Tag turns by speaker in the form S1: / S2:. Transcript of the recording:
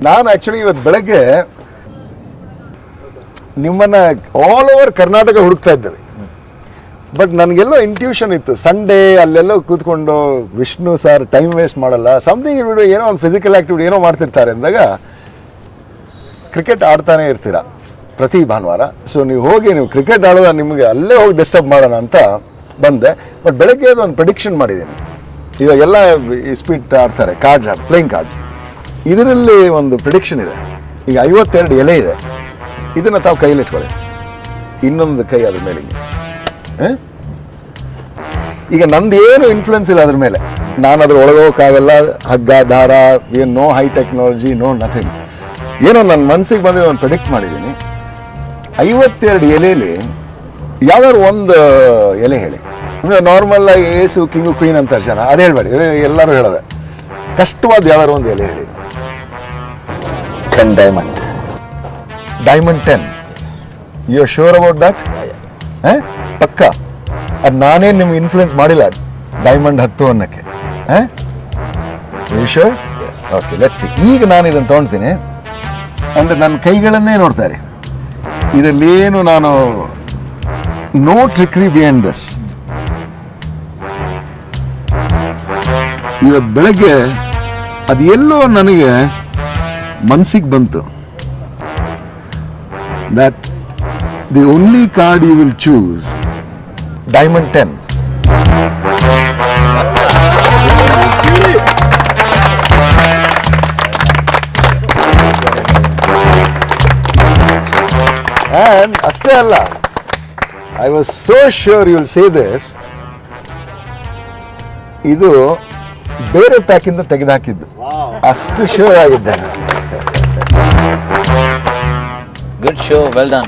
S1: ನಾನು ಆ್ಯಕ್ಚುಲಿ ಇವತ್ತು ಬೆಳಗ್ಗೆ ನಿಮ್ಮನ್ನು ಆಲ್ ಓವರ್ ಕರ್ನಾಟಕ ಹುಡುಕ್ತಾ ಇದ್ದೇವೆ. ಬಟ್ ನನಗೆಲ್ಲೋ ಇಂಟ್ಯೂಷನ್ ಇತ್ತು, ಸಂಡೇ ಅಲ್ಲೆಲ್ಲೋ ಕೂತ್ಕೊಂಡು ವಿಷ್ಣು ಸರ್ ಟೈಮ್ ವೇಸ್ಟ್ ಮಾಡಲ್ಲ, ಸಮಥಿಂಗ್ ಬಿಡು, ಏನೋ ಒಂದು ಫಿಸಿಕಲ್ ಆ್ಯಕ್ಟಿವಿಟಿ ಏನೋ ಮಾಡ್ತಿರ್ತಾರೆ ಅಂದಾಗ ಕ್ರಿಕೆಟ್ ಆಡ್ತಾನೆ ಇರ್ತೀರ ಪ್ರತಿ ಭಾನುವಾರ. ಸೊ ನೀವು ಕ್ರಿಕೆಟ್ ಆಡೋದ ನಿಮಗೆ ಅಲ್ಲೇ ಹೋಗಿ ಡಿಸ್ಟರ್ಬ್ ಮಾಡೋಣ ಅಂತ ಬಂದೆ. ಬಟ್ ಬೆಳಗ್ಗೆ ಒಂದು ಪ್ರೆಡಿಕ್ಷನ್ ಮಾಡಿದ್ದೀನಿ. ಇವಾಗೆಲ್ಲ ಈ ಸ್ಪೀಡ್ ಆಡ್ತಾರೆ, ಪ್ಲೇಯಿಂಗ್ ಕಾರ್ಡ್ಸ್. ಇದರಲ್ಲಿ ಒಂದು ಪ್ರಿಡಿಕ್ಷನ್ ಇದೆ. ಈಗ 52 ಎಲೆ ಇದೆ, ಇದನ್ನು ತಾವು ಕೈಯಲ್ಲಿ ಇಟ್ಕೊಳ್ಳಿ, ಇನ್ನೊಂದು ಕೈ ಅದ್ರ ಮೇಲೆ. ಈಗ ನಂದೇನು ಇನ್ಫ್ಲುಯೆನ್ಸ್ ಇಲ್ಲ ಅದ್ರ ಮೇಲೆ, ನಾನು ಅದ್ರ ಒಳಗೋಕ್ಕಾಗಲ್ಲ, ಹಗ್ಗ ದಾರ, ಏನು no high technology, no nothing. ಏನೋ ನನ್ನ ಮನಸ್ಸಿಗೆ ಬಂದು ಒಂದು ಪ್ರೆಡಿಕ್ಟ್ ಮಾಡಿದ್ದೀನಿ. 52 ಎಲೆಯಲ್ಲಿ ಯಾವ್ದಾದ್ರು ಒಂದು ಎಲೆ ಹೇಳಿ. ಅಂದರೆ ನಾರ್ಮಲ್ ಆಗಿ ಏಸು ಕಿಂಗು ಕ್ವೀನ್ ಅಂತ ಜನ ಅದು ಹೇಳ್ಬೇಡಿ, ಎಲ್ಲರೂ ಹೇಳೋದೆ. ಕಷ್ಟವಾದ ಯಾವ್ದಾದ್ರು ಒಂದು ಎಲೆ ಹೇಳಿ.
S2: 10 diamond.
S1: Diamond 10. You are sure about that? ಪಕ್ಕ ಅದು ನಾನೇ ನಿಮ್ಗೆ ಇನ್ಫ್ಲುಯೆನ್ಸ್ ಮಾಡಿಲ್ಲ ಡೈಮಂಡ್ 10 ಅನ್ನಕ್ಕೆ. You sure? Okay, let's see. ಈಗ ನಾನು ಇದನ್ನು ತೊಗೊಳ್ತೀನಿ. ಅಂದರೆ ನನ್ನ ಕೈಗಳನ್ನೇ ನೋಡ್ತಾರೆ, ಇದರಲ್ಲೇನು ನಾನು ನೋ ಟ್ರಿಕ್ರಿ ಬಿಹೈಂಡ್ ದಿಸ್. ಇವತ್ತು ಬೆಳಗ್ಗೆ ಅದು ಎಲ್ಲೋ ನನಗೆ ಮನಸ್ಸಿಗೆ ಬಂತು, that the only card you will choose diamond 10. And ಅಷ್ಟೇ ಅಲ್ಲ, I was so sure you will say this, ಇದು ಬೇರೆ ಪ್ಯಾಕಿಂದ ತೆಗೆದುಹಾಕಿದ್ದು, ಅಷ್ಟು ಶ್ಯೂರ್ ಆಗಿದ್ದೇನೆ.
S2: Good show, well done.